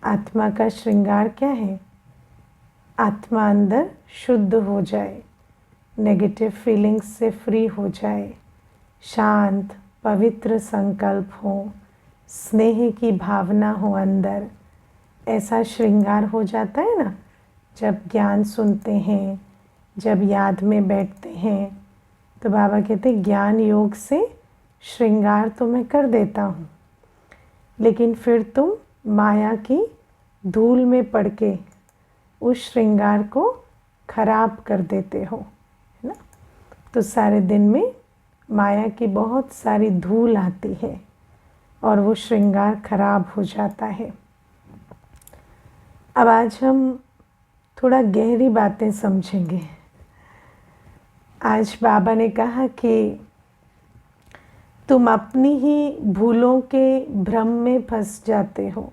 आत्मा का श्रृंगार क्या है? आत्मा अंदर शुद्ध हो जाए, नेगेटिव फीलिंग्स से फ्री हो जाए, शांत पवित्र संकल्प हो, स्नेह की भावना हो अंदर, ऐसा श्रृंगार हो जाता है ना। जब ज्ञान सुनते हैं, जब याद में बैठते हैं, तो बाबा कहते ज्ञान योग से श्रृंगार तो मैं कर देता हूँ, लेकिन फिर तुम माया की धूल में पड़ के उस श्रृंगार को खराब कर देते हो, है ना। तो सारे दिन में माया की बहुत सारी धूल आती है और वो श्रृंगार खराब हो जाता है। अब आज हम थोड़ा गहरी बातें समझेंगे। आज बाबा ने कहा कि तुम अपनी ही भूलों के भ्रम में फंस जाते हो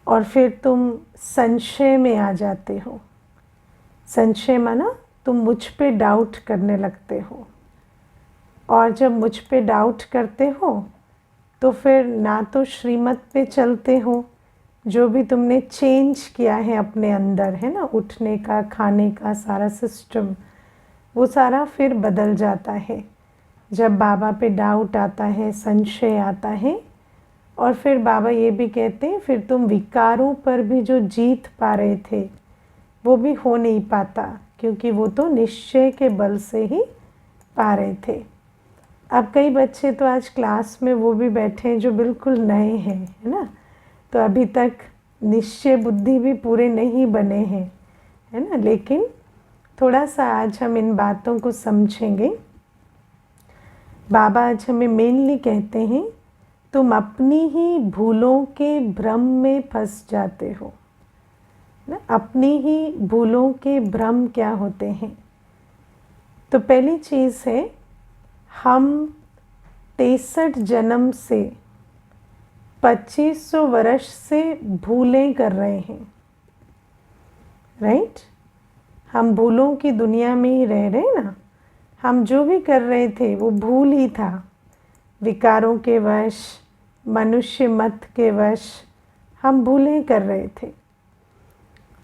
और फिर तुम संशय में आ जाते हो। संशय माना तुम मुझ पे डाउट करने लगते हो, और जब मुझ पे डाउट करते हो तो फिर ना तो श्रीमत पे चलते हो, जो भी तुमने चेंज किया है अपने अंदर, है ना, उठने का, खाने का सारा सिस्टम, वो सारा फिर बदल जाता है जब बाबा पे डाउट आता है, संशय आता है। और फिर बाबा ये भी कहते हैं फिर तुम विकारों पर भी जो जीत पा रहे थे वो भी हो नहीं पाता, क्योंकि वो तो निश्चय के बल से ही पा रहे थे। अब कई बच्चे तो आज क्लास में वो भी बैठे हैं जो बिल्कुल नए हैं, है ना, तो अभी तक निश्चय बुद्धि भी पूरे नहीं बने हैं, है ना। लेकिन थोड़ा सा आज हम इन बातों को समझेंगे। बाबा आज हमें मेनली कहते हैं तुम अपनी ही भूलों के भ्रम में फंस जाते हो ना। अपनी ही भूलों के भ्रम क्या होते हैं? तो पहली चीज़ है, हम 63 जन्म से 2500 वर्ष से भूलें कर रहे हैं, राइट। हम भूलों की दुनिया में ही रह रहे हैं ना। हम जो भी कर रहे थे वो भूल ही था, विकारों के वश, मनुष्य मत के वश हम भूलें कर रहे थे,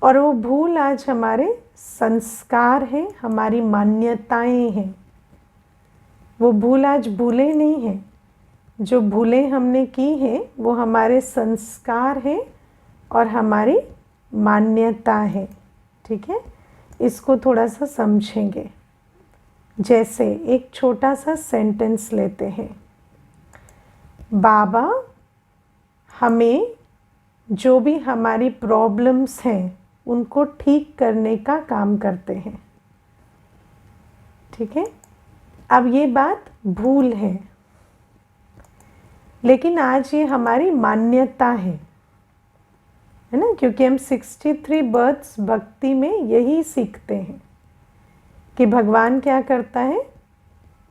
और वो भूल आज हमारे संस्कार हैं, हमारी मान्यताएं हैं। वो भूल आज भूले नहीं हैं, जो भूलें हमने की हैं वो हमारे संस्कार हैं और हमारी मान्यता है, ठीक है। इसको थोड़ा सा समझेंगे। जैसे एक छोटा सा सेंटेंस लेते हैं, बाबा हमें जो भी हमारी प्रॉब्लम्स हैं उनको ठीक करने का काम करते हैं, ठीक है। अब ये बात भूल है, लेकिन आज ये हमारी मान्यता है ना, क्योंकि हम 63 बर्थ्स भक्ति में यही सीखते हैं कि भगवान क्या करता है,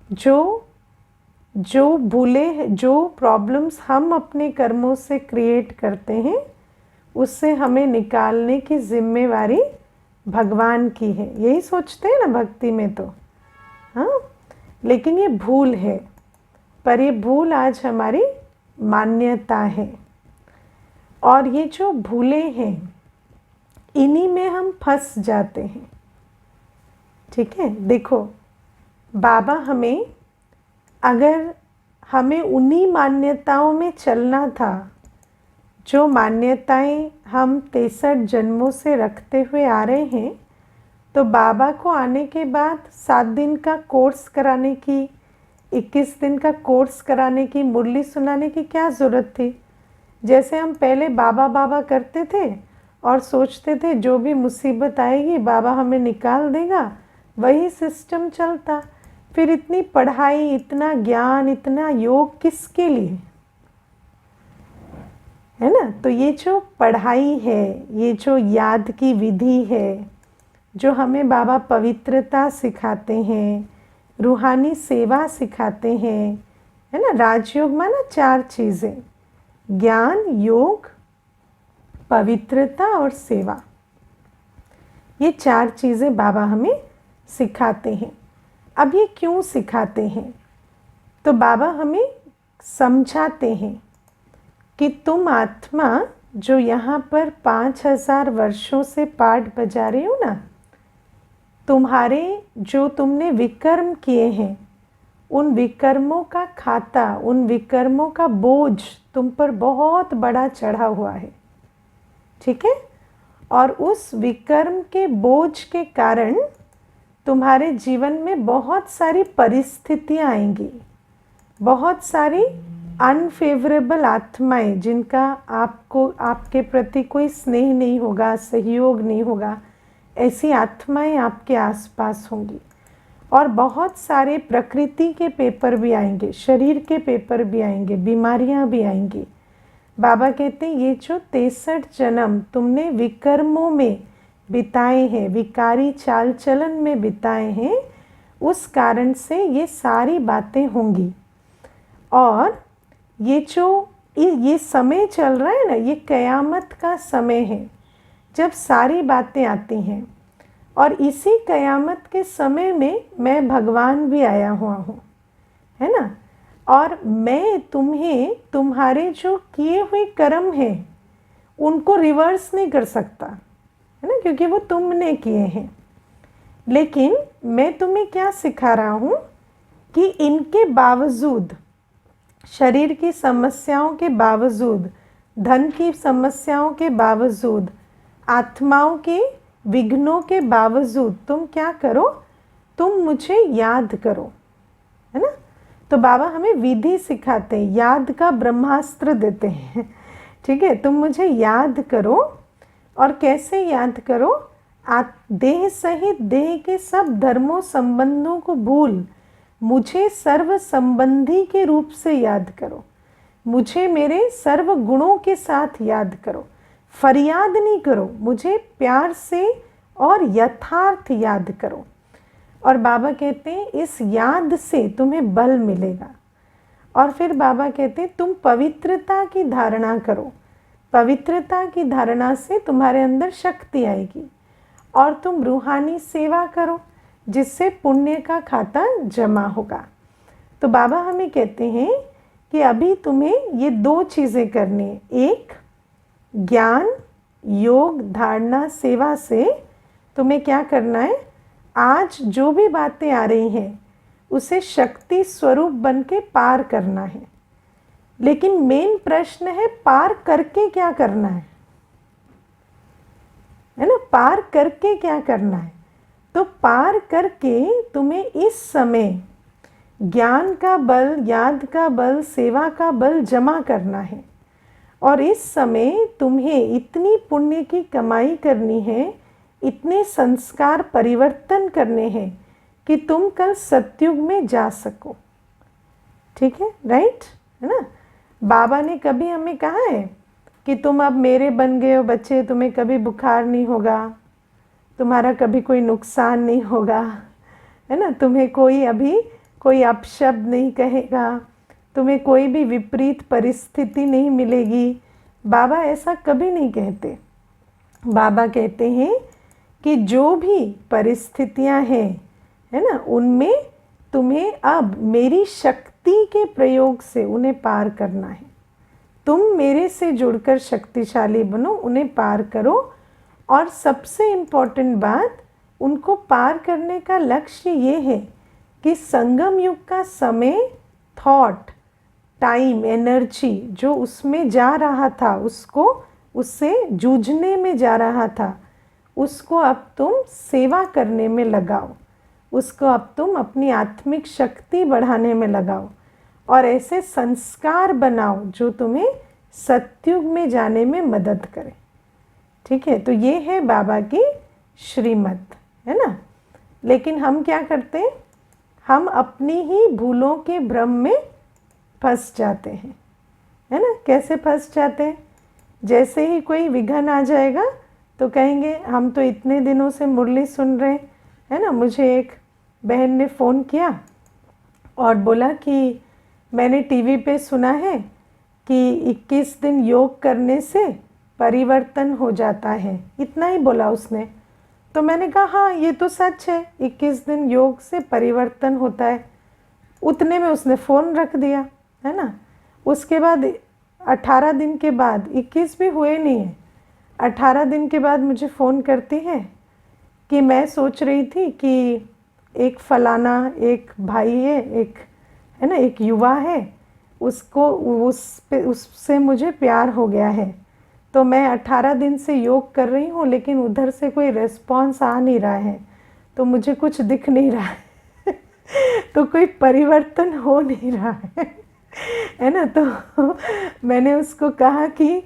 जो भूले, जो प्रॉब्लम्स हम अपने कर्मों से क्रिएट करते हैं उससे हमें निकालने की जिम्मेवारी भगवान की है। यही सोचते हैं ना भक्ति में तो, हाँ। लेकिन ये भूल है, पर ये भूल आज हमारी मान्यता है, और ये जो भूले हैं इन्हीं में हम फंस जाते हैं, ठीक है। देखो बाबा हमें, अगर हमें उन्हीं मान्यताओं में चलना था जो मान्यताएं हम 63 जन्मों से रखते हुए आ रहे हैं, तो बाबा को आने के बाद 7 दिन का कोर्स कराने की, 21 दिन का कोर्स कराने की, मुरली सुनाने की क्या ज़रूरत थी? जैसे हम पहले बाबा बाबा करते थे और सोचते थे जो भी मुसीबत आएगी बाबा हमें निकाल देगा, वही सिस्टम चलता। फिर इतनी पढ़ाई, इतना ज्ञान, इतना योग किसके लिए, है ना। तो ये जो पढ़ाई है, ये जो याद की विधि है, जो हमें बाबा पवित्रता सिखाते हैं, रूहानी सेवा सिखाते हैं, है ना। राजयोग माना 4 चीज़ें, ज्ञान, योग, पवित्रता और सेवा। ये 4 चीज़ें बाबा हमें सिखाते हैं। अब ये क्यों सिखाते हैं? तो बाबा हमें समझाते हैं कि तुम आत्मा जो यहाँ पर 5000 वर्षों से पाठ बजा रही हूँ ना, तुम्हारे जो तुमने विकर्म किए हैं, उन विकर्मों का खाता, उन विकर्मों का बोझ तुम पर बहुत बड़ा चढ़ा हुआ है। ठीक है? और उस विकर्म के बोझ के कारण तुम्हारे जीवन में बहुत सारी परिस्थितियाँ आएंगी, बहुत सारी अनफेवरेबल आत्माएं जिनका आपको, आपके प्रति कोई स्नेह नहीं होगा, सहयोग नहीं होगा, ऐसी आत्माएं आपके आसपास होंगी। और बहुत सारे प्रकृति के पेपर भी आएंगे, शरीर के पेपर भी आएंगे, बीमारियां भी आएंगी। बाबा कहते हैं ये जो 63 जन्म तुमने विकर्मों में बिताए हैं, विकारी चाल चलन में बिताए हैं, उस कारण से ये सारी बातें होंगी। और ये जो ये समय चल रहा है ना, ये कयामत का समय है जब सारी बातें आती हैं। और इसी कयामत के समय में मैं भगवान भी आया हुआ हूँ, है ना। और मैं तुम्हें तुम्हारे जो किए हुए कर्म हैं उनको रिवर्स नहीं कर सकता, है ना, क्योंकि वो तुमने किए हैं। लेकिन मैं तुम्हें क्या सिखा रहा हूँ कि इनके बावजूद, शरीर की समस्याओं के बावजूद, धन की समस्याओं के बावजूद, आत्माओं के विघ्नों के बावजूद तुम क्या करो, तुम मुझे याद करो, है ना। तो बाबा हमें विधि सिखाते हैं, याद का ब्रह्मास्त्र देते हैं। ठीक है, तुम मुझे याद करो। और कैसे याद करो? देह सहित देह के सब धर्मों संबंधों को भूल मुझे सर्व संबंधी के रूप से याद करो, मुझे मेरे सर्व गुणों के साथ याद करो। फरियाद नहीं करो, मुझे प्यार से और यथार्थ याद करो। और बाबा कहते हैं इस याद से तुम्हें बल मिलेगा। और फिर बाबा कहते हैं तुम पवित्रता की धारणा करो, पवित्रता की धारणा से तुम्हारे अंदर शक्ति आएगी। और तुम रूहानी सेवा करो जिससे पुण्य का खाता जमा होगा। तो बाबा हमें कहते हैं कि अभी तुम्हें ये 2 चीज़ें करनी है। एक, ज्ञान योग धारणा सेवा से तुम्हें क्या करना है, आज जो भी बातें आ रही हैं उसे शक्ति स्वरूप बन के पार करना है। लेकिन मेन प्रश्न है पार करके क्या करना है ना, पार करके क्या करना है। तो पार करके तुम्हें इस समय ज्ञान का बल, याद का बल, सेवा का बल जमा करना है। और इस समय तुम्हें इतनी पुण्य की कमाई करनी है, इतने संस्कार परिवर्तन करने हैं कि तुम कल सतयुग में जा सको। ठीक है, राइट, है ना। बाबा ने कभी हमें कहा है कि तुम अब मेरे बन गए हो बच्चे, तुम्हें कभी बुखार नहीं होगा, तुम्हारा कभी कोई नुकसान नहीं होगा, है ना, तुम्हें कोई अभी कोई अपशब्द नहीं कहेगा, तुम्हें कोई भी विपरीत परिस्थिति नहीं मिलेगी। बाबा ऐसा कभी नहीं कहते। बाबा कहते हैं कि जो भी परिस्थितियां हैं, है ना, उनमें तुम्हें अब मेरी शक्ति के प्रयोग से उन्हें पार करना है। तुम मेरे से जुड़कर शक्तिशाली बनो, उन्हें पार करो। और सबसे इम्पोर्टेंट बात, उनको पार करने का लक्ष्य ये है कि संगम युग का समय, थॉट, टाइम, एनर्जी जो उसमें जा रहा था, उसको उससे जूझने में जा रहा था, उसको अब तुम सेवा करने में लगाओ, उसको अब तुम अपनी आत्मिक शक्ति बढ़ाने में लगाओ और ऐसे संस्कार बनाओ जो तुम्हें सतयुग में जाने में मदद करे। ठीक है, तो ये है बाबा की श्रीमत, है ना। लेकिन हम क्या करते हैं, हम अपनी ही भूलों के भ्रम में फंस जाते हैं, है ना। कैसे फंस जाते हैं? जैसे ही कोई विघन आ जाएगा तो कहेंगे हम तो इतने दिनों से मुरली सुन रहे हैं, है ना। मुझे एक बहन ने फ़ोन किया और बोला कि मैंने टीवी पे सुना है कि 21 दिन योग करने से परिवर्तन हो जाता है, इतना ही बोला उसने। तो मैंने कहा हाँ ये तो सच है, 21 दिन योग से परिवर्तन होता है। उतने में उसने फ़ोन रख दिया, है ना। उसके बाद 18 दिन के बाद, 21 भी हुए नहीं है, 18 दिन के बाद मुझे फ़ोन करती है कि मैं सोच रही थी कि एक फलाना एक भाई है ना, एक युवा है, उसको उससे मुझे प्यार हो गया है, तो मैं 18 दिन से योग कर रही हूँ लेकिन उधर से कोई रिस्पॉन्स आ नहीं रहा है, तो मुझे कुछ दिख नहीं रहा है तो कोई परिवर्तन हो नहीं रहा है ना। तो मैंने उसको कहा कि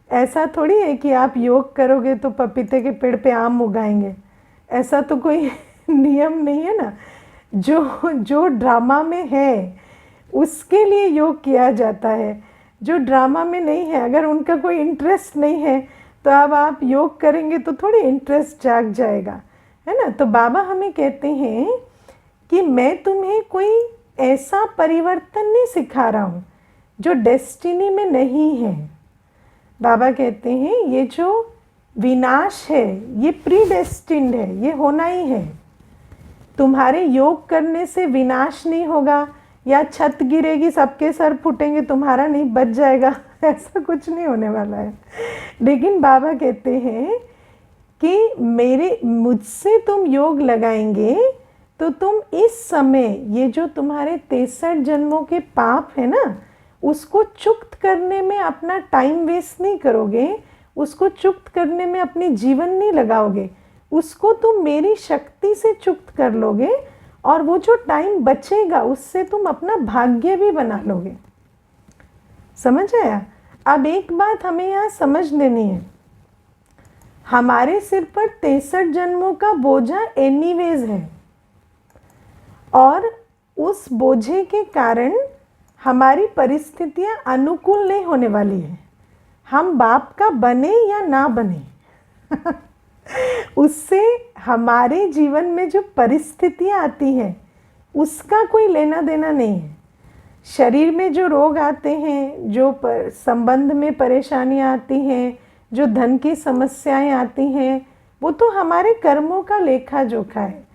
ऐसा थोड़ी है कि आप योग करोगे तो पपीते के पेड़ पे आम उगाएंगे, ऐसा तो कोई नियम नहीं है ना। जो ड्रामा में है उसके लिए योग किया जाता है, जो ड्रामा में नहीं है, अगर उनका कोई इंटरेस्ट नहीं है तो अब आप योग करेंगे तो थोड़ी इंटरेस्ट जाग जाएगा, है ना। तो बाबा हमें कहते हैं कि मैं तुम्हें कोई ऐसा परिवर्तन नहीं सिखा रहा हूँ जो डेस्टिनी में नहीं है। बाबा कहते हैं ये जो विनाश है ये प्रीडेस्टिन्ड है, ये होना ही है। तुम्हारे योग करने से विनाश नहीं होगा या छत गिरेगी सबके सर फूटेंगे तुम्हारा नहीं बच जाएगा, ऐसा कुछ नहीं होने वाला है। लेकिन बाबा कहते हैं कि मुझसे तुम योग लगाएंगे तो तुम इस समय ये जो तुम्हारे 63 जन्मों के पाप है ना, उसको चुक्त करने में अपना टाइम वेस्ट नहीं करोगे, उसको चुक्त करने में अपनी जीवन नहीं लगाओगे, उसको तुम मेरी शक्ति से चुक्त कर लोगे और वो जो टाइम बचेगा उससे तुम अपना भाग्य भी बना लोगे। समझ आया? अब एक बात हमें यहाँ समझ लेनी है, हमारे सिर पर 63 जन्मों का बोझा एनीवेज है और उस बोझे के कारण हमारी परिस्थितियाँ अनुकूल नहीं होने वाली है। हम बाप का बने या ना बने उससे हमारे जीवन में जो परिस्थितियाँ आती हैं उसका कोई लेना देना नहीं है। शरीर में जो रोग आते हैं, जो संबंध में परेशानियाँ आती हैं, जो धन की समस्याएं आती हैं, वो तो हमारे कर्मों का लेखा जोखा है।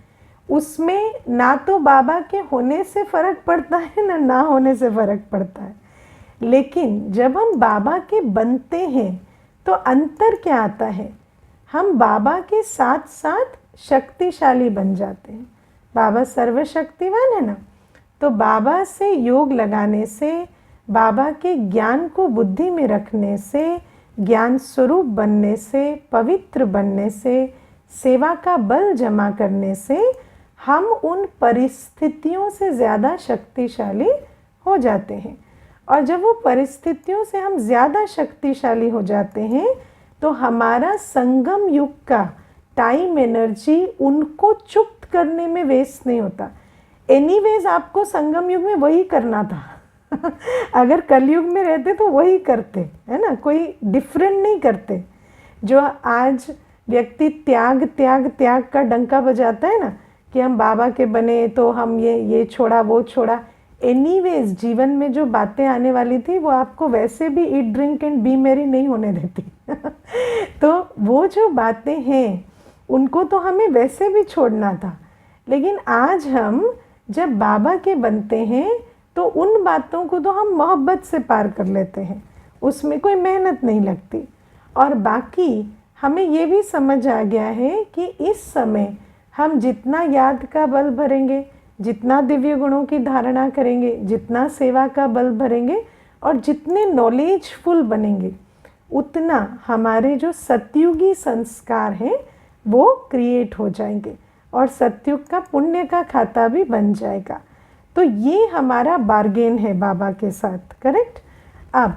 उसमें ना तो बाबा के होने से फ़र्क पड़ता है ना होने से फ़र्क पड़ता है। लेकिन जब हम बाबा के बनते हैं तो अंतर क्या आता है, हम बाबा के साथ साथ शक्तिशाली बन जाते हैं। बाबा सर्वशक्तिवान है ना, तो बाबा से योग लगाने से, बाबा के ज्ञान को बुद्धि में रखने से, ज्ञान स्वरूप बनने से, पवित्र बनने से, सेवा का बल जमा करने से हम उन परिस्थितियों से ज़्यादा शक्तिशाली हो जाते हैं। और जब वो परिस्थितियों से हम ज़्यादा शक्तिशाली हो जाते हैं तो हमारा संगम युग का टाइम एनर्जी उनको चुक्त करने में वेस्ट नहीं होता। एनीवेज आपको संगम युग में वही करना था अगर कलयुग में रहते तो वही करते, है ना, कोई डिफरेंट नहीं करते। जो आज व्यक्ति त्याग त्याग त्याग का डंका बजाता है ना कि हम बाबा के बने तो हम ये छोड़ा वो छोड़ा, एनीवेज जीवन में जो बातें आने वाली थी वो आपको वैसे भी eat drink and B Mary नहीं होने देती तो वो जो बातें हैं उनको तो हमें वैसे भी छोड़ना था। लेकिन आज हम जब बाबा के बनते हैं तो उन बातों को तो हम मोहब्बत से पार कर लेते हैं, उसमें कोई मेहनत नहीं लगती। और बाकी हमें ये भी समझ आ गया है कि इस समय हम जितना याद का बल भरेंगे, जितना दिव्य गुणों की धारणा करेंगे, जितना सेवा का बल भरेंगे और जितने नॉलेजफुल बनेंगे, उतना हमारे जो सतयुगी संस्कार हैं वो क्रिएट हो जाएंगे और सतयुग का पुण्य का खाता भी बन जाएगा। तो ये हमारा बार्गेन है बाबा के साथ, करेक्ट। अब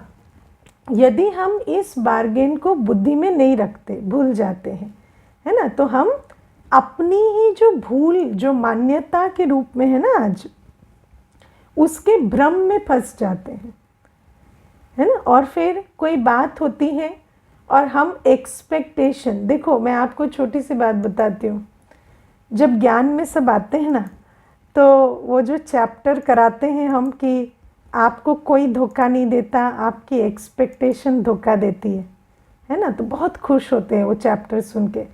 यदि हम इस बार्गेन को बुद्धि में नहीं रखते, भूल जाते हैं, है ना, तो हम अपनी ही जो भूल, जो मान्यता के रूप में है ना आज, उसके भ्रम में फंस जाते हैं, है ना। और फिर कोई बात होती है और हम एक्सपेक्टेशन, देखो मैं आपको छोटी सी बात बताती हूँ, जब ज्ञान में सब आते हैं ना तो वो जो चैप्टर कराते हैं हम कि आपको कोई धोखा नहीं देता, आपकी एक्सपेक्टेशन धोखा देती है ना, तो बहुत खुश होते हैं वो चैप्टर सुन के,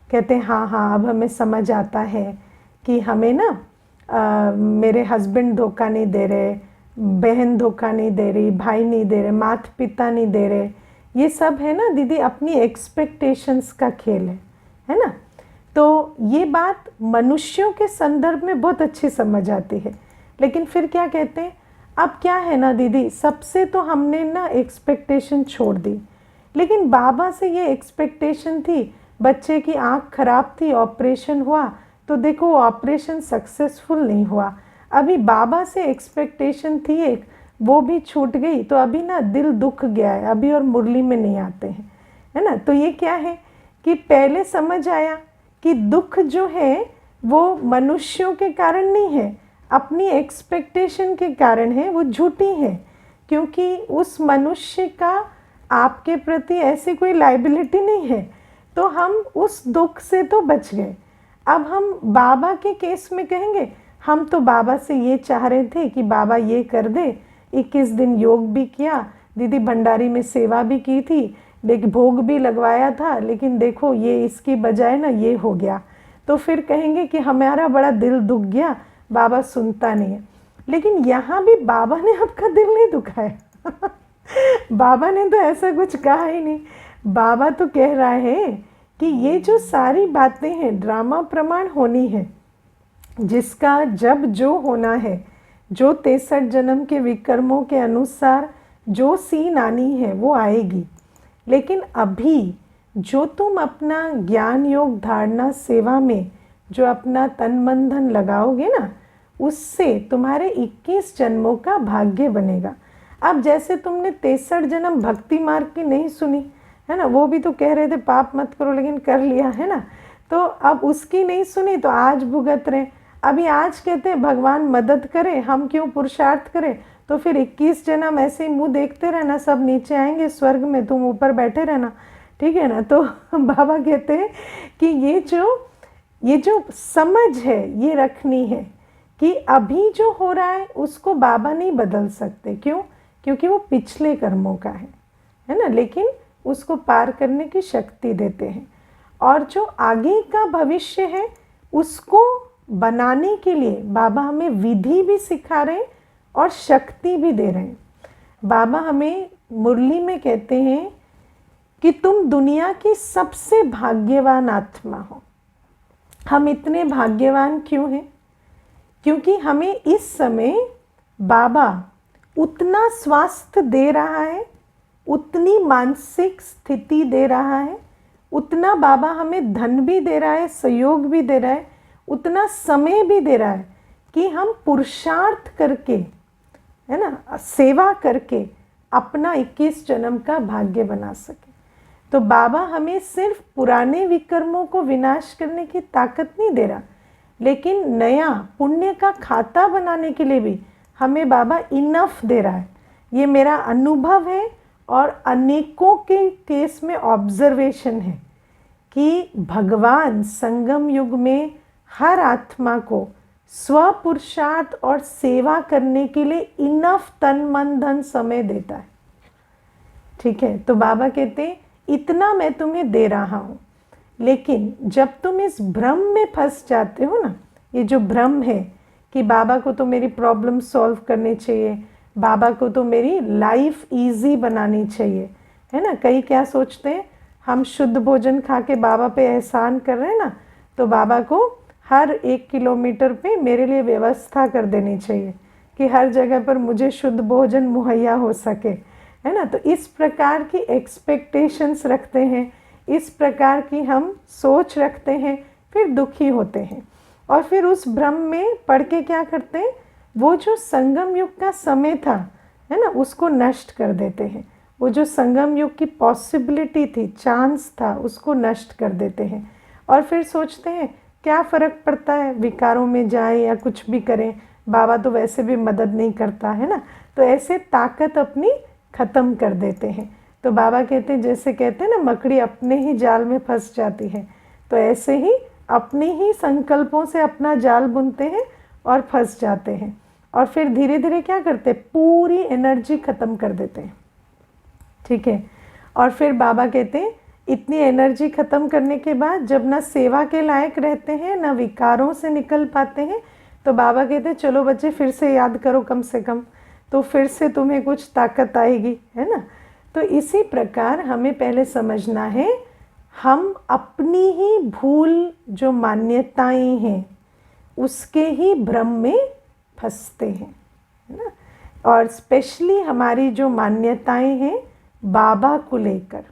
कहते हैं हाँ हाँ अब हमें समझ आता है कि हमें ना मेरे हस्बैंड धोखा नहीं दे रहे, बहन धोखा नहीं दे रही, भाई नहीं दे रहे, माता पिता नहीं दे रहे, ये सब है ना दीदी अपनी एक्सपेक्टेशंस का खेल है ना। तो ये बात मनुष्यों के संदर्भ में बहुत अच्छी समझ आती है, लेकिन फिर क्या कहते हैं, अब क्या है ना दीदी, सबसे तो हमने ना एक्सपेक्टेशन छोड़ दी, लेकिन बाबा से ये एक्सपेक्टेशन थी, बच्चे की आँख खराब थी, ऑपरेशन हुआ, तो देखो ऑपरेशन सक्सेसफुल नहीं हुआ। अभी बाबा से एक्सपेक्टेशन थी एक, वो भी छूट गई, तो अभी ना दिल दुख गया है अभी, और मुरली में नहीं आते हैं, है ना। तो ये क्या है कि पहले समझ आया कि दुख जो है वो मनुष्यों के कारण नहीं है, अपनी एक्सपेक्टेशन के कारण है, वो झूठी है, क्योंकि उस मनुष्य का आपके प्रति ऐसी कोई लाइबिलिटी नहीं है, तो हम उस दुख से तो बच गए। अब हम बाबा के केस में कहेंगे, हम तो बाबा से ये चाह रहे थे कि बाबा ये कर दे, 21 दिन योग भी किया दीदी, भंडारी में सेवा भी की थी, लेकिन भोग भी लगवाया था, लेकिन देखो ये इसकी बजाय ना ये हो गया, तो फिर कहेंगे कि हमारा बड़ा दिल दुख गया, बाबा सुनता नहीं है। लेकिन यहाँ भी बाबा ने आपका दिल नहीं दुखाया बाबा ने तो ऐसा कुछ कहा ही नहीं। बाबा तो कह रहा है कि ये जो सारी बातें हैं ड्रामा प्रमाण होनी है, जिसका जब जो होना है, जो 63 जन्म के विकर्मों के अनुसार जो सीन आनी है वो आएगी। लेकिन अभी जो तुम अपना ज्ञान योग धारणा सेवा में जो अपना तन मन धन लगाओगे ना, उससे तुम्हारे 21 जन्मों का भाग्य बनेगा। अब जैसे तुमने 63 जन्म भक्ति मार्ग की नहीं सुनी है ना, वो भी तो कह रहे थे पाप मत करो, लेकिन कर लिया है ना, तो अब उसकी नहीं सुनी तो आज भुगत रहे। अभी आज कहते हैं भगवान मदद करे, हम क्यों पुरुषार्थ करें, तो फिर 21 जन्म ऐसे ही मुंह देखते रहना, सब नीचे आएंगे स्वर्ग में, तुम ऊपर बैठे रहना, ठीक है ना। तो बाबा कहते हैं कि ये जो समझ है ये रखनी है कि अभी जो हो रहा है उसको बाबा नहीं बदल सकते, क्यों, क्योंकि वो पिछले कर्मों का है ना, लेकिन उसको पार करने की शक्ति देते हैं। और जो आगे का भविष्य है उसको बनाने के लिए बाबा हमें विधि भी सिखा रहे हैं और शक्ति भी दे रहे हैं। बाबा हमें मुरली में कहते हैं कि तुम दुनिया की सबसे भाग्यवान आत्मा हो। हम इतने भाग्यवान क्यों हैं, क्योंकि हमें इस समय बाबा उतना स्वास्थ्य दे रहा है, उतनी मानसिक स्थिति दे रहा है, उतना बाबा हमें धन भी दे रहा है, सहयोग भी दे रहा है, उतना समय भी दे रहा है कि हम पुरुषार्थ करके, है ना, सेवा करके अपना 21 जन्म का भाग्य बना सके। तो बाबा हमें सिर्फ पुराने विकर्मों को विनाश करने की ताकत नहीं दे रहा, लेकिन नया पुण्य का खाता बनाने के लिए भी हमें बाबा इनफ दे रहा है। ये मेरा अनुभव है और अनेकों के केस में ऑब्जर्वेशन है कि भगवान संगम युग में हर आत्मा को स्वपुरुषार्थ और सेवा करने के लिए इनफ तन मन धन समय देता है, ठीक है। तो बाबा कहते हैं इतना मैं तुम्हें दे रहा हूँ, लेकिन जब तुम इस भ्रम में फंस जाते हो ना, ये जो भ्रम है कि बाबा को तो मेरी प्रॉब्लम सॉल्व करनी चाहिए, बाबा को तो मेरी लाइफ इजी बनानी चाहिए, है ना। कई क्या सोचते हैं, हम शुद्ध भोजन खा के बाबा पे एहसान कर रहे हैं ना, तो बाबा को हर 1 किलोमीटर पे मेरे लिए व्यवस्था कर देनी चाहिए कि हर जगह पर मुझे शुद्ध भोजन मुहैया हो सके, है ना। तो इस प्रकार की एक्सपेक्टेशंस रखते हैं, इस प्रकार की हम सोच रखते हैं, फिर दुखी होते हैं और फिर उस भ्रम में पड़ के क्या करते हैं, वो जो संगम युग का समय था, है ना, उसको नष्ट कर देते हैं। वो जो संगम युग की पॉसिबिलिटी थी, चांस था, उसको नष्ट कर देते हैं और फिर सोचते हैं क्या फ़र्क पड़ता है, विकारों में जाएं या कुछ भी करें, बाबा तो वैसे भी मदद नहीं करता, है ना। तो ऐसे ताकत अपनी ख़त्म कर देते हैं। तो बाबा कहते हैं, जैसे कहते हैं ना मकड़ी अपने ही जाल में फंस जाती है, तो ऐसे ही अपने ही संकल्पों से अपना जाल बुनते हैं और फंस जाते हैं और फिर धीरे धीरे क्या करते हैं, पूरी एनर्जी ख़त्म कर देते हैं, ठीक है। और फिर बाबा कहते हैं इतनी एनर्जी ख़त्म करने के बाद जब ना सेवा के लायक रहते हैं, ना विकारों से निकल पाते हैं, तो बाबा कहते हैं चलो बच्चे फिर से याद करो कम से कम। तो फिर से तुम्हें कुछ ताकत आएगी, है ना। तो इसी प्रकार हमें पहले समझना है, हम अपनी ही भूल जो मान्यताएं हैं उसके ही भ्रम में फंसते हैं, है ना। और स्पेशली हमारी जो मान्यताएं हैं बाबा को लेकर,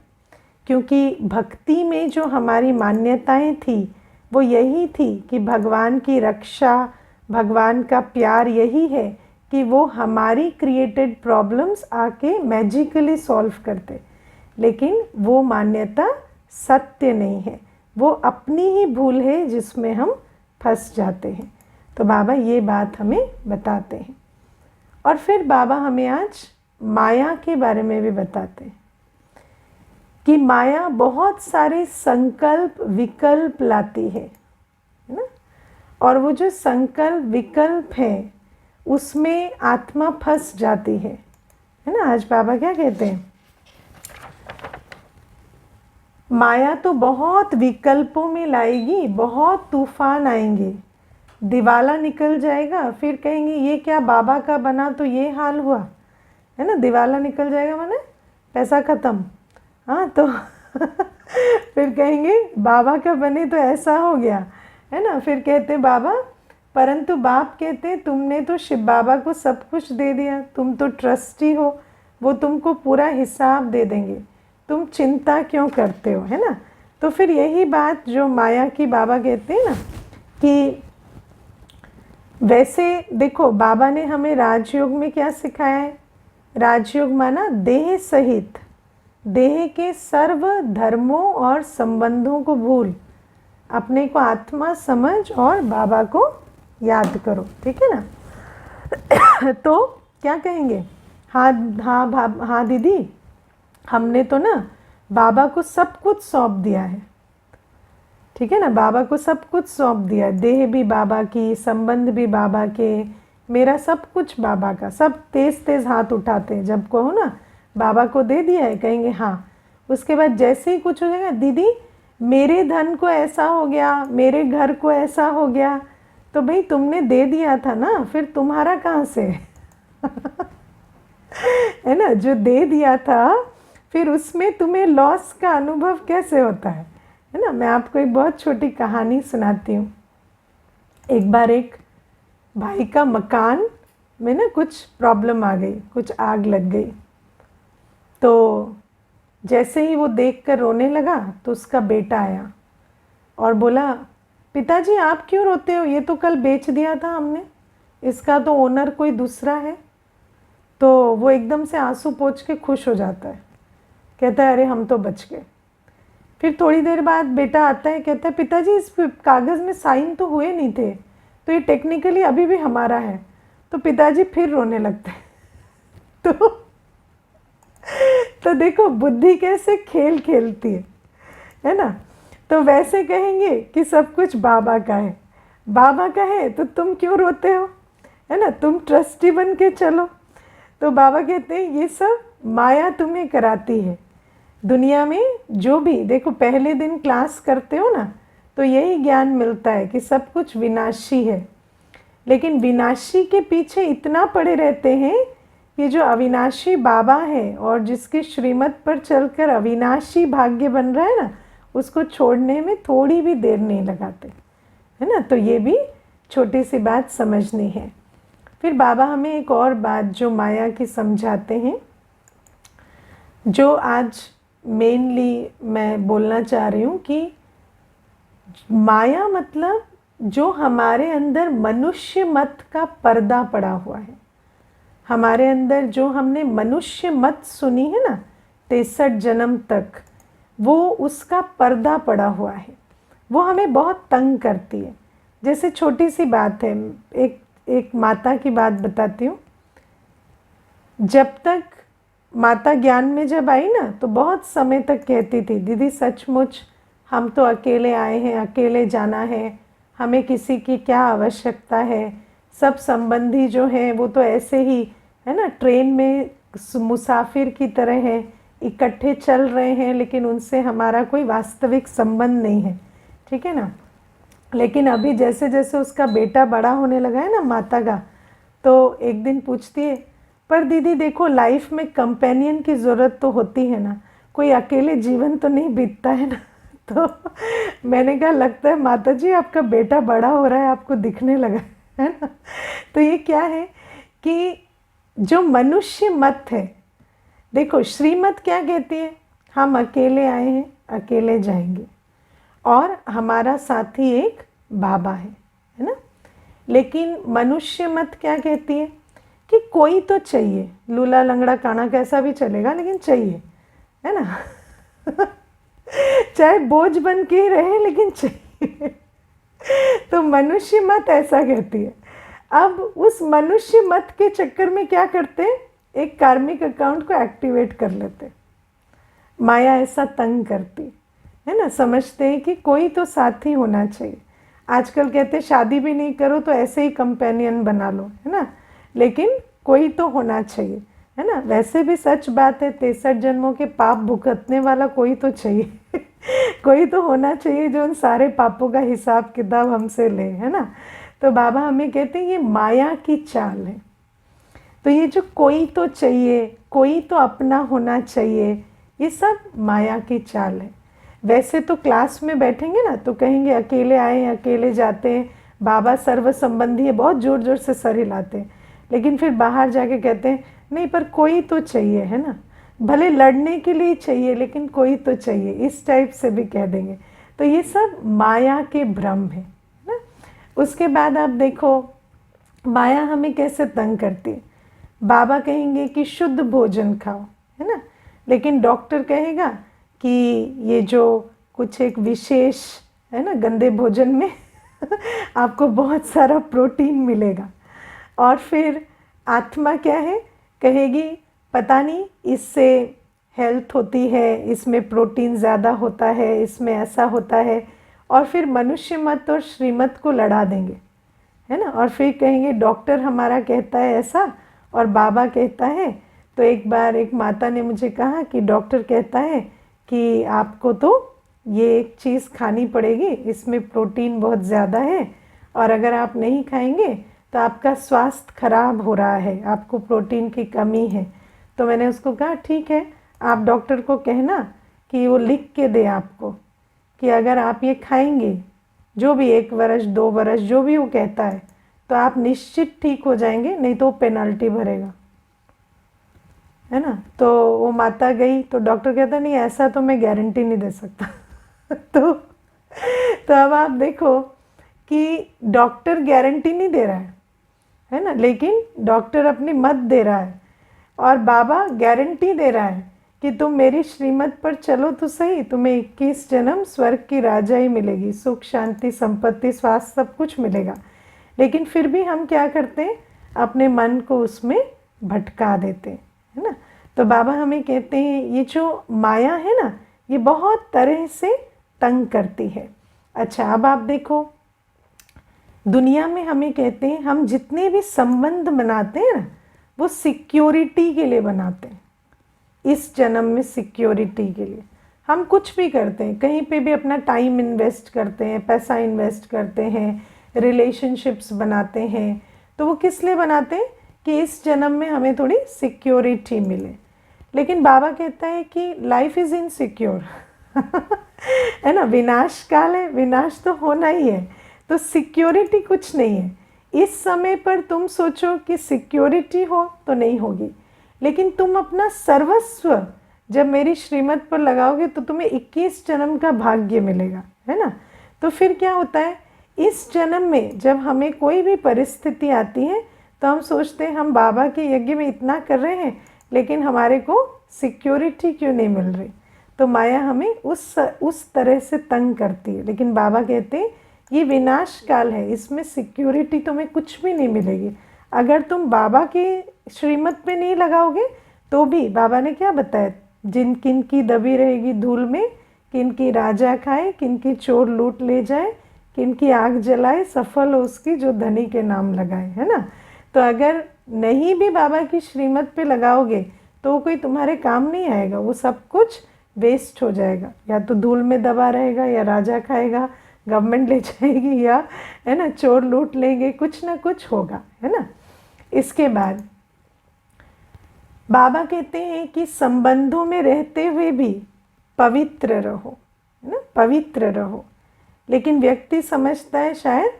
क्योंकि भक्ति में जो हमारी मान्यताएं थी वो यही थी कि भगवान की रक्षा, भगवान का प्यार यही है कि वो हमारी क्रिएटेड प्रॉब्लम्स आके मैजिकली सॉल्व करते। लेकिन वो मान्यता सत्य नहीं है, वो अपनी ही भूल है जिसमें हम फंस जाते हैं। तो बाबा ये बात हमें बताते हैं। और फिर बाबा हमें आज माया के बारे में भी बताते हैं कि माया बहुत सारे संकल्प विकल्प लाती है ना। और वो जो संकल्प विकल्प है उसमें आत्मा फंस जाती है ना। आज बाबा क्या कहते हैं, माया तो बहुत विकल्पों में लाएगी, बहुत तूफान आएंगे, दिवाला निकल जाएगा, फिर कहेंगे ये क्या बाबा का बना तो ये हाल हुआ, है ना। दिवाला निकल जाएगा माने पैसा ख़त्म, हाँ। तो फिर कहेंगे बाबा का बने तो ऐसा हो गया, है ना। फिर कहते बाबा, परंतु बाप कहते तुमने तो शिव बाबा को सब कुछ दे दिया, तुम तो ट्रस्टी हो, वो तुमको पूरा हिसाब दे देंगे, तुम चिंता क्यों करते हो, है ना। तो फिर यही बात जो माया की बाबा कहते हैं ना कि वैसे देखो बाबा ने हमें राजयोग में क्या सिखाया है। राजयोग माना देह सहित, देह के सर्व धर्मों और संबंधों को भूल अपने को आत्मा समझ और बाबा को याद करो, ठीक है ना। तो क्या कहेंगे, हाँ हाँ हाँ दीदी, हमने तो ना बाबा को सब कुछ सौंप दिया है, ठीक है ना। बाबा को सब कुछ सौंप दिया, देह भी बाबा की, संबंध भी बाबा के, मेरा सब कुछ बाबा का। सब तेज तेज हाथ उठाते हैं जब कहो ना बाबा को दे दिया है, कहेंगे हाँ। उसके बाद जैसे ही कुछ हो जाएगा, दीदी मेरे धन को ऐसा हो गया, मेरे घर को ऐसा हो गया, तो भाई तुमने दे दिया था ना, फिर तुम्हारा कहाँ से है ना। जो दे दिया था फिर उसमें तुम्हें लॉस का अनुभव कैसे होता है ना। मैं आपको एक बहुत छोटी कहानी सुनाती हूँ। एक बार एक भाई का मकान में ना कुछ प्रॉब्लम आ गई, कुछ आग लग गई। तो जैसे ही वो देखकर रोने लगा तो उसका बेटा आया और बोला, पिताजी आप क्यों रोते हो, ये तो कल बेच दिया था हमने, इसका तो ओनर कोई दूसरा है। तो वो एकदम से आंसू पोंछ के खुश हो जाता है, कहता है अरे हम तो बच गए। फिर थोड़ी देर बाद बेटा आता है, कहता है पिताजी इस कागज़ में साइन तो हुए नहीं थे, तो ये टेक्निकली अभी भी हमारा है। तो पिताजी फिर रोने लगते हैं। तो देखो बुद्धि कैसे खेल खेलती है ना। तो वैसे कहेंगे कि सब कुछ बाबा का है, बाबा का है तो तुम क्यों रोते हो, है ना, तुम ट्रस्टी बन के चलो। तो बाबा कहते हैं ये सब माया तुम्हें कराती है। दुनिया में जो भी देखो, पहले दिन क्लास करते हो ना तो यही ज्ञान मिलता है कि सब कुछ विनाशी है, लेकिन विनाशी के पीछे इतना पड़े रहते हैं कि जो अविनाशी बाबा है और जिसकी श्रीमत पर चलकर अविनाशी भाग्य बन रहा है ना, उसको छोड़ने में थोड़ी भी देर नहीं लगाते, है ना। तो ये भी छोटी सी बात समझनी है। फिर बाबा हमें एक और बात जो माया की समझाते हैं, जो आज मेनली मैं बोलना चाह रही हूँ कि माया मतलब जो हमारे अंदर मनुष्य मत का पर्दा पड़ा हुआ है। हमारे अंदर जो हमने मनुष्य मत सुनी है ना 63 जन्म तक, वो उसका पर्दा पड़ा हुआ है, वो हमें बहुत तंग करती है। जैसे छोटी सी बात है, एक माता की बात बताती हूँ। जब तक माता ज्ञान में जब आई ना तो बहुत समय तक कहती थी, दीदी सचमुच हम तो अकेले आए हैं, अकेले जाना है, हमें किसी की क्या आवश्यकता है, सब संबंधी जो हैं वो तो ऐसे ही है ना ट्रेन में मुसाफिर की तरह हैं, इकट्ठे चल रहे हैं, लेकिन उनसे हमारा कोई वास्तविक संबंध नहीं है, ठीक है ना। लेकिन अभी जैसे जैसे उसका बेटा बड़ा होने लगा है ना माता का, तो एक दिन पूछती है, पर दीदी देखो, लाइफ में कंपेनियन की ज़रूरत तो होती है ना, कोई अकेले जीवन तो नहीं बीतता है ना। तो मैंने कहा लगता है माता जी आपका बेटा बड़ा हो रहा है, आपको दिखने लगा है ना। तो ये क्या है कि जो मनुष्य मत है, देखो श्रीमत क्या कहती है, हम अकेले आए हैं अकेले जाएंगे, और हमारा साथी एक बाबा है ना। लेकिन मनुष्य मत क्या कहती है कि कोई तो चाहिए, लूला लंगड़ा काना कैसा भी चलेगा लेकिन चाहिए, है ना। चाहे बोझ बन के ही रहे लेकिन चाहिए। तो मनुष्य मत ऐसा कहती है। अब उस मनुष्य मत के चक्कर में क्या करते हैं, एक कार्मिक अकाउंट को एक्टिवेट कर लेते। माया ऐसा तंग करती है ना, समझते हैं कि कोई तो साथी होना चाहिए। आजकल कहते शादी भी नहीं करो तो ऐसे ही कंपेनियन बना लो, है ना, लेकिन कोई तो होना चाहिए, है ना। वैसे भी सच बात है, 63 जन्मों के पाप भुगतने वाला कोई तो चाहिए। कोई तो होना चाहिए जो उन सारे पापों का हिसाब किताब हमसे ले, है ना। तो बाबा हमें कहते हैं ये माया की चाल है। तो ये जो कोई तो चाहिए, कोई तो अपना होना चाहिए, ये सब माया की चाल है। वैसे तो क्लास में बैठेंगे ना तो कहेंगे अकेले आए हैं अकेले जाते हैं, बाबा सर्व संबंधी है, बहुत ज़ोर ज़ोर से सर हिलाते हैं। लेकिन फिर बाहर जाके कहते हैं नहीं पर कोई तो चाहिए, है ना, भले लड़ने के लिए चाहिए लेकिन कोई तो चाहिए, इस टाइप से भी कह देंगे। तो ये सब माया के भ्रम है ना। उसके बाद आप देखो माया हमें कैसे तंग करती है। बाबा कहेंगे कि शुद्ध भोजन खाओ, है ना, लेकिन डॉक्टर कहेगा कि ये जो कुछ एक विशेष है ना गंदे भोजन में आपको बहुत सारा प्रोटीन मिलेगा। और फिर आत्मा क्या है, कहेगी पता नहीं इससे हेल्थ होती है, इसमें प्रोटीन ज़्यादा होता है, इसमें ऐसा होता है। और फिर मनुष्य मत और श्रीमत को लड़ा देंगे, है ना। और फिर कहेंगे डॉक्टर हमारा कहता है ऐसा और बाबा कहता है। तो एक बार एक माता ने मुझे कहा कि डॉक्टर कहता है कि आपको तो ये एक चीज़ खानी पड़ेगी, इसमें प्रोटीन बहुत ज़्यादा है और अगर आप नहीं खाएंगे तो आपका स्वास्थ्य खराब हो रहा है, आपको प्रोटीन की कमी है। तो मैंने उसको कहा ठीक है, आप डॉक्टर को कहना कि वो लिख के दे आपको कि अगर आप ये खाएंगे जो भी 1 वर्ष 2 वर्ष जो भी वो कहता है तो आप निश्चित ठीक हो जाएंगे, नहीं तो पेनल्टी भरेगा, है ना। तो वो माता गई तो डॉक्टर कहता नहीं ऐसा तो मैं गारंटी नहीं दे सकता। तो अब आप देखो कि डॉक्टर गारंटी नहीं दे रहा है ना, लेकिन डॉक्टर अपनी मत दे रहा है और बाबा गारंटी दे रहा है कि तुम मेरी श्रीमत पर चलो तो सही, तुम्हें 21 जन्म स्वर्ग की राजा ही मिलेगी, सुख शांति संपत्ति स्वास्थ्य सब कुछ मिलेगा। लेकिन फिर भी हम क्या करते हैं, अपने मन को उसमें भटका देते हैं, है ना। तो बाबा हमें कहते हैं ये जो माया है ना ये बहुत तरह से तंग करती है। अच्छा अब आप देखो दुनिया में हमें कहते हैं हम जितने भी संबंध बनाते हैं ना वो सिक्योरिटी के लिए बनाते हैं। इस जन्म में सिक्योरिटी के लिए हम कुछ भी करते हैं, कहीं पे भी अपना टाइम इन्वेस्ट करते हैं, पैसा इन्वेस्ट करते हैं, रिलेशनशिप्स बनाते हैं। तो वो किस लिए बनाते हैं कि इस जन्म में हमें थोड़ी सिक्योरिटी मिले। लेकिन बाबा कहता है कि लाइफ इज़ इनसिक्योर। है ना, विनाश काल है, विनाश तो होना ही है, तो सिक्योरिटी कुछ नहीं है। इस समय पर तुम सोचो कि सिक्योरिटी हो तो नहीं होगी, लेकिन तुम अपना सर्वस्व जब मेरी श्रीमत पर लगाओगे तो तुम्हें 21 जन्म का भाग्य मिलेगा, है ना। तो फिर क्या होता है, इस जन्म में जब हमें कोई भी परिस्थिति आती है तो हम सोचते हैं हम बाबा के यज्ञ में इतना कर रहे हैं लेकिन हमारे को सिक्योरिटी क्यों नहीं मिल रही। तो माया हमें उस तरह से तंग करती है। लेकिन बाबा कहते हैं ये विनाश काल है, इसमें सिक्योरिटी तुम्हें कुछ भी नहीं मिलेगी। अगर तुम बाबा की श्रीमत पे नहीं लगाओगे तो भी बाबा ने क्या बताया, जिन किन की दबी रहेगी धूल में, किन की राजा खाए, किन की चोर लूट ले जाए, किन की आग जलाए, सफल हो उसकी जो धनी के नाम लगाए, है ना। तो अगर नहीं भी बाबा की श्रीमत पे लगाओगे तो कोई तुम्हारे काम नहीं आएगा, वो सब कुछ वेस्ट हो जाएगा, या तो धूल में दबा रहेगा, या राजा खाएगा, गवर्नमेंट ले जाएगी, या है ना चोर लूट लेंगे, कुछ ना कुछ होगा, है ना। इसके बाद बाबा कहते हैं कि संबंधों में रहते हुए भी पवित्र रहो, है ना, पवित्र रहो। लेकिन व्यक्ति समझता है शायद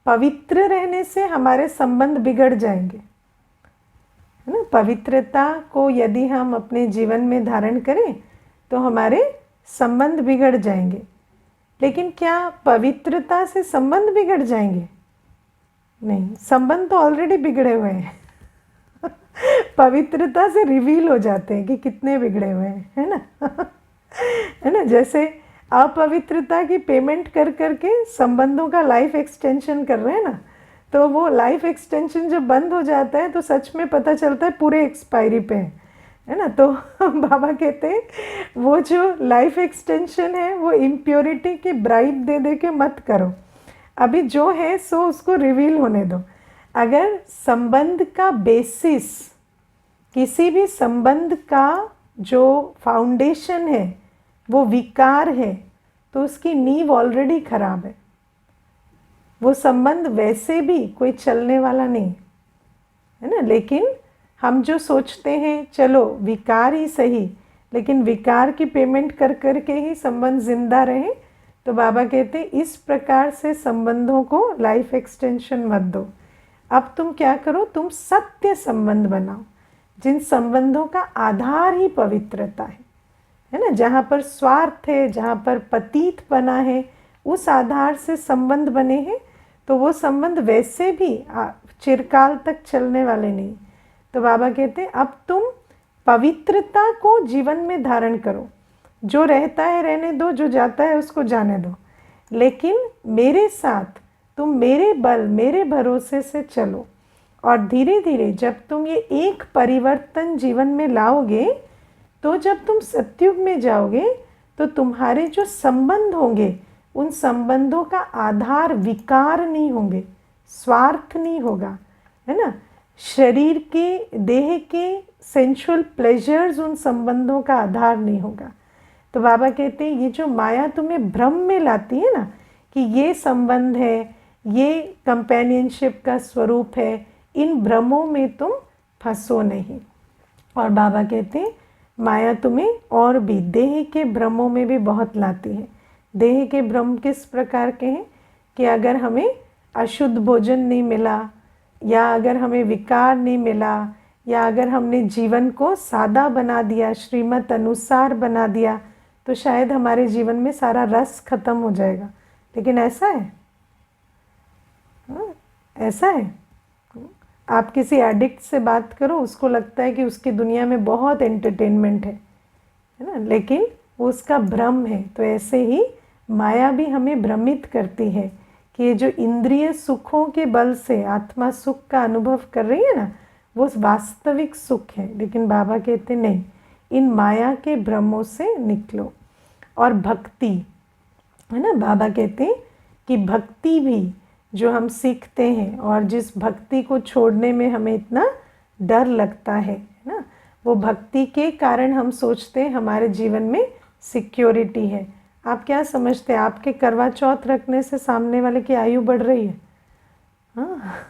पवित्र रहने से हमारे संबंध बिगड़ जाएंगे, है ना। पवित्रता को यदि हम अपने जीवन में धारण करें तो हमारे संबंध बिगड़ जाएंगे। लेकिन क्या पवित्रता से संबंध बिगड़ जाएंगे? नहीं, संबंध तो ऑलरेडी बिगड़े हुए हैं। पवित्रता से रिवील हो जाते हैं कि कितने बिगड़े हुए हैं, है ना। है ना। जैसे अपवित्रता की पेमेंट कर करके संबंधों का लाइफ एक्सटेंशन कर रहे हैं ना, तो वो लाइफ एक्सटेंशन जब बंद हो जाता है तो सच में पता चलता है पूरे एक्सपायरी पे है ना। तो बाबा कहते हैं वो जो लाइफ एक्सटेंशन है वो इम्प्योरिटी की ब्राइब दे दे के मत करो, अभी जो है सो उसको रिवील होने दो। अगर संबंध का बेसिस, किसी भी संबंध का जो फाउंडेशन है वो विकार है, तो उसकी नींव ऑलरेडी खराब है। वो संबंध वैसे भी कोई चलने वाला नहीं, है ना। लेकिन हम जो सोचते हैं चलो विकार ही सही, लेकिन विकार की पेमेंट कर करके ही संबंध जिंदा रहे, तो बाबा कहते हैं इस प्रकार से संबंधों को लाइफ एक्सटेंशन मत दो। अब तुम क्या करो, तुम सत्य संबंध बनाओ, जिन संबंधों का आधार ही पवित्रता है ना। जहाँ पर स्वार्थ है, जहाँ पर पतित बना है, उस आधार से संबंध बने हैं, तो वो संबंध वैसे भी चिरकाल तक चलने वाले नहीं। तो बाबा कहते हैं अब तुम पवित्रता को जीवन में धारण करो, जो रहता है रहने दो, जो जाता है उसको जाने दो, लेकिन मेरे साथ तुम मेरे बल, मेरे भरोसे से चलो। और धीरे धीरे जब तुम ये एक परिवर्तन जीवन में लाओगे, तो जब तुम सतयुग में जाओगे तो तुम्हारे जो संबंध होंगे उन संबंधों का आधार विकार नहीं होंगे, स्वार्थ नहीं होगा, है ना। शरीर के, देह के सेंसुअल प्लेजर्स उन संबंधों का आधार नहीं होगा। तो बाबा कहते हैं ये जो माया तुम्हें भ्रम में लाती है ना कि ये संबंध है, ये कंपेनियनशिप का स्वरूप है, इन भ्रमों में तुम फंसो नहीं। और बाबा कहते हैं माया तुम्हें और भी देह के भ्रमों में भी बहुत लाती है। देह के भ्रम किस प्रकार के हैं कि अगर हमें अशुद्ध भोजन नहीं मिला, या अगर हमें विकार नहीं मिला, या अगर हमने जीवन को सादा बना दिया, श्रीमत अनुसार बना दिया, तो शायद हमारे जीवन में सारा रस खत्म हो जाएगा। लेकिन ऐसा है? ऐसा है? आप किसी एडिक्ट से बात करो, उसको लगता है कि उसकी दुनिया में बहुत एंटरटेनमेंट है ना, लेकिन वो उसका भ्रम है। तो ऐसे ही माया भी हमें भ्रमित करती है कि ये जो इंद्रिय सुखों के बल से आत्मा सुख का अनुभव कर रही है ना, वो वास्तविक सुख है। लेकिन बाबा कहते नहीं, इन माया के भ्रमों से निकलो। और भक्ति, है ना, बाबा कहते हैं कि भक्ति भी जो हम सीखते हैं और जिस भक्ति को छोड़ने में हमें इतना डर लगता है ना, वो भक्ति के कारण हम सोचते हैं हमारे जीवन में सिक्योरिटी है। आप क्या समझते हैं आपके करवा चौथ रखने से सामने वाले की आयु बढ़ रही है? हाँ।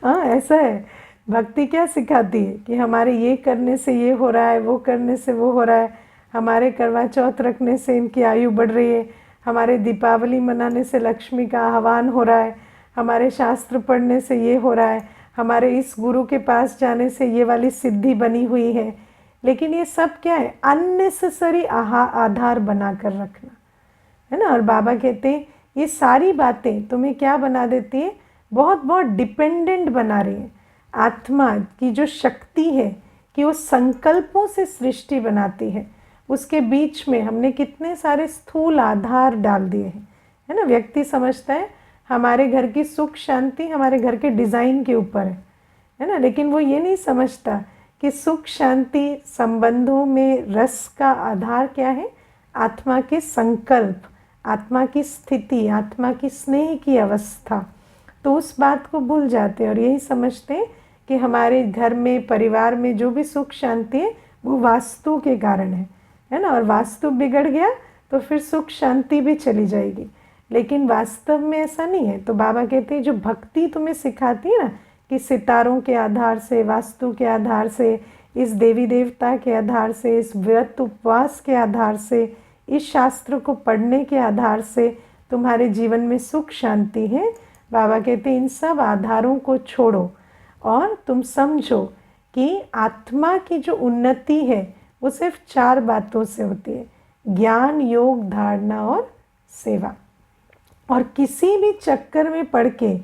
हाँ, ऐसा है। भक्ति क्या सिखाती है कि हमारे ये करने से ये हो रहा है, वो करने से वो हो रहा है, हमारे करवा चौथ रखने से इनकी आयु बढ़ रही है, हमारे दीपावली मनाने से लक्ष्मी का आह्वान हो रहा है, हमारे शास्त्र पढ़ने से ये हो रहा है, हमारे इस गुरु के पास जाने से ये वाली सिद्धि बनी हुई है। लेकिन ये सब क्या है? अननेसेसरी आधार बना कर रखना, है ना। और बाबा कहते हैं ये सारी बातें तुम्हें क्या बना देती है? बहुत बहुत डिपेंडेंट बना रही है। आत्मा की जो शक्ति है कि वो संकल्पों से सृष्टि बनाती है, उसके बीच में हमने कितने सारे स्थूल आधार डाल दिए हैं, है ना। व्यक्ति समझता है हमारे घर की सुख शांति हमारे घर के डिज़ाइन के ऊपर है ना, लेकिन वो ये नहीं समझता कि सुख शांति संबंधों में रस का आधार क्या है? आत्मा के संकल्प, आत्मा की स्थिति, आत्मा की स्नेह की अवस्था। तो उस बात को भूल जाते हैं और यही समझते हैं कि हमारे घर में, परिवार में जो भी सुख शांति है वो वास्तु के कारण है ना। और वास्तु बिगड़ गया तो फिर सुख शांति भी चली जाएगी, लेकिन वास्तव में ऐसा नहीं है। तो बाबा कहते हैं जो भक्ति तुम्हें सिखाती है ना कि सितारों के आधार से, वास्तु के आधार से, इस देवी देवता के आधार से, इस व्रत उपवास के आधार से, इस शास्त्र को पढ़ने के आधार से तुम्हारे जीवन में सुख शांति है। बाबा कहते हैं इन सब आधारों को छोड़ो और तुम समझो कि आत्मा की जो उन्नति है वो सिर्फ 4 बातों से होती है: ज्ञान, योग, धारणा और सेवा। और किसी भी चक्कर में पड़ के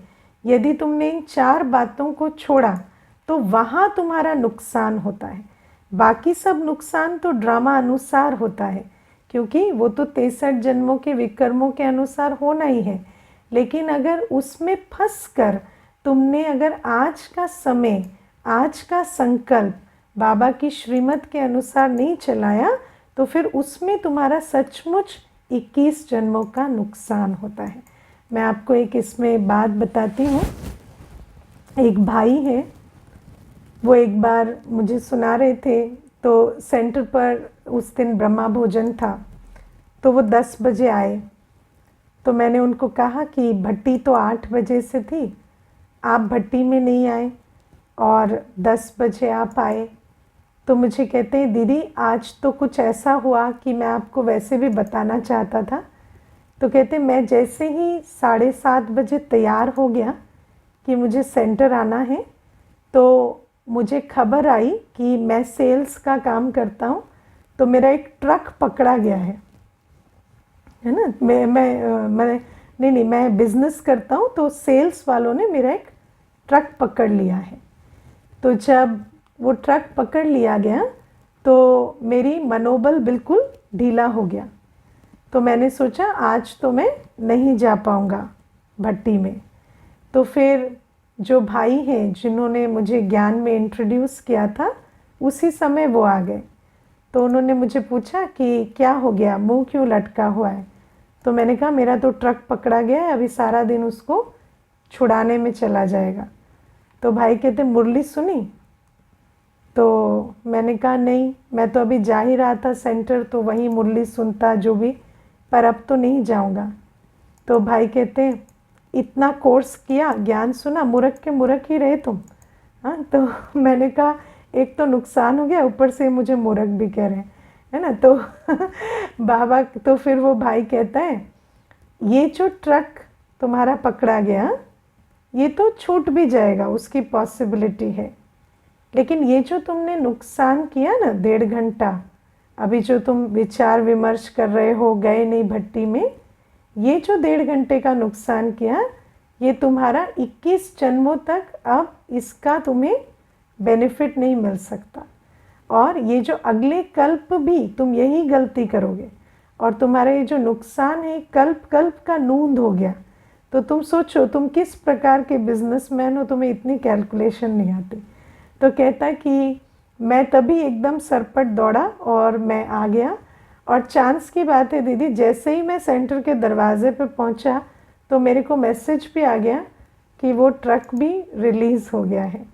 यदि तुमने इन 4 बातों को छोड़ा तो वहाँ तुम्हारा नुकसान होता है। बाकी सब नुकसान तो ड्रामा अनुसार होता है, क्योंकि वो तो 63 जन्मों के विकर्मों के अनुसार होना ही है। लेकिन अगर उसमें फंस कर तुमने अगर आज का समय, आज का संकल्प बाबा की श्रीमत के अनुसार नहीं चलाया तो फिर उसमें तुम्हारा सचमुच 21 जन्मों का नुकसान होता है। मैं आपको एक इसमें बात बताती हूँ। एक भाई है, वो एक बार मुझे सुना रहे थे, तो सेंटर पर उस दिन ब्रह्मा भोजन था, तो वो 10 बजे आए। तो मैंने उनको कहा कि भट्टी तो 8 बजे से थी, आप भट्टी में नहीं आए और 10 बजे आप आए। तो मुझे कहते हैं दीदी आज तो कुछ ऐसा हुआ कि मैं आपको वैसे भी बताना चाहता था। तो कहते मैं जैसे ही 7:30 बजे तैयार हो गया कि मुझे सेंटर आना है, तो मुझे खबर आई कि मैं सेल्स का काम करता हूँ, तो मेरा एक ट्रक पकड़ा गया है ना। मैं बिज़नेस करता हूँ, तो सेल्स वालों ने मेरा एक ट्रक पकड़ लिया है। तो जब वो ट्रक पकड़ लिया गया तो मेरी मनोबल बिल्कुल ढीला हो गया। तो मैंने सोचा आज तो मैं नहीं जा पाऊँगा भट्टी में। तो फिर जो भाई हैं जिन्होंने मुझे ज्ञान में इंट्रोड्यूस किया था, उसी समय वो आ गए। तो उन्होंने मुझे पूछा कि क्या हो गया, मुंह क्यों लटका हुआ है। तो मैंने कहा मेरा तो ट्रक पकड़ा गया है, अभी सारा दिन उसको छुड़ाने में चला जाएगा। तो भाई कहते मुरली सुनी। तो मैंने कहा नहीं, मैं तो अभी जा ही रहा था सेंटर, तो वहीं मुरली सुनता जो भी, पर अब तो नहीं जाऊंगा। तो भाई कहते इतना कोर्स किया, ज्ञान सुना, मूर्ख के मूर्ख ही रहे तुम। हाँ, तो मैंने कहा एक तो नुकसान हो गया, ऊपर से मुझे मूर्ख भी कह रहे हैं, है ना। तो बाबा, तो फिर वो भाई कहता है ये जो ट्रक तुम्हारा पकड़ा गया ये तो छूट भी जाएगा, उसकी पॉसिबिलिटी है, लेकिन ये जो तुमने नुकसान किया ना 1.5 घंटा, अभी जो तुम विचार विमर्श कर रहे हो, गए नहीं भट्टी में, ये जो 1.5 घंटे का नुकसान किया, ये तुम्हारा 21 जन्मों तक अब इसका तुम्हें बेनिफिट नहीं मिल सकता। और ये जो अगले कल्प भी तुम यही गलती करोगे, और तुम्हारा ये जो नुकसान है कल्प कल्प का नूंद हो गया। तो तुम सोचो तुम किस प्रकार के बिजनेसमैन हो, तुम्हें इतनी कैलकुलेशन नहीं आती। तो कहता कि मैं तभी एकदम सरपट दौड़ा और मैं आ गया। और चांस की बात है दीदी, जैसे ही मैं सेंटर के दरवाजे पे पहुंचा तो मेरे को मैसेज भी आ गया कि वो ट्रक भी रिलीज़ हो गया है।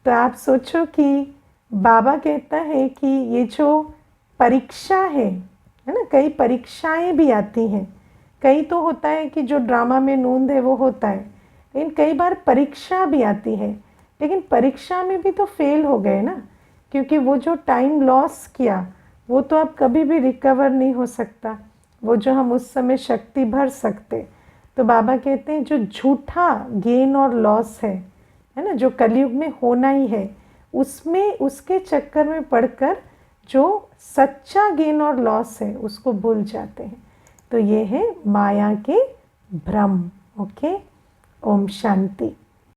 तो आप सोचो कि बाबा कहता है कि ये जो परीक्षा है ना, कई परीक्षाएं भी आती हैं। कई तो होता है कि जो ड्रामा में नूंद है वो होता है, लेकिन कई बार परीक्षा भी आती है। लेकिन परीक्षा में भी तो फेल हो गए ना, क्योंकि वो जो टाइम लॉस किया वो तो अब कभी भी रिकवर नहीं हो सकता, वो जो हम उस समय शक्ति भर सकते। तो बाबा कहते हैं जो झूठा गेन और लॉस है ना, जो कलयुग में होना ही है, उसमें उसके चक्कर में पड़कर जो सच्चा गेन और लॉस है उसको भूल जाते हैं। तो ये है माया के भ्रम। ओके, ओम शांति।